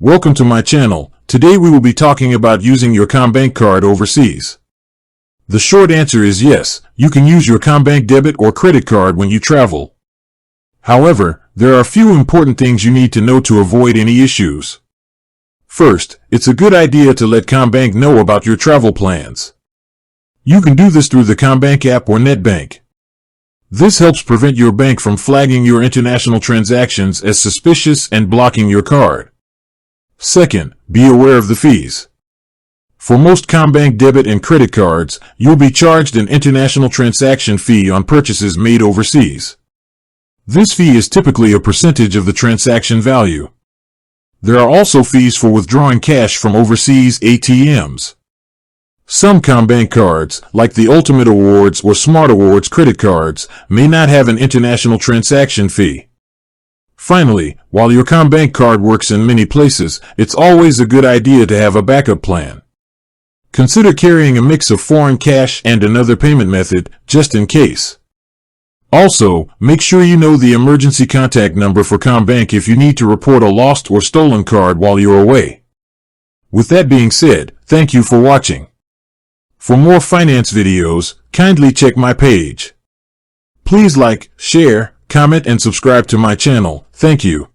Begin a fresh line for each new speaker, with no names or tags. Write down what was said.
Welcome to my channel. Today we will be talking about using your CommBank card overseas. The short answer is yes, you can use your CommBank debit or credit card when you travel. However, there are a few important things you need to know to avoid any issues. First, it's a good idea to let CommBank know about your travel plans. You can do this through the CommBank app or NetBank. This helps prevent your bank from flagging your international transactions as suspicious and blocking your card. Second, be aware of the fees. For most CommBank debit and credit cards, you'll be charged an international transaction fee on purchases made overseas. This fee is typically a percentage of the transaction value. There are also fees for withdrawing cash from overseas ATMs. Some CommBank cards, like the Ultimate Awards or Smart Awards credit cards, may not have an international transaction fee. Finally, while your CommBank card works in many places, it's always a good idea to have a backup plan. Consider carrying a mix of foreign cash and another payment method, just in case. Also, make sure you know the emergency contact number for CommBank if you need to report a lost or stolen card while you're away. With that being said, thank you for watching. For more finance videos, kindly check my page. Please like, share, comment and subscribe to my channel. Thank you.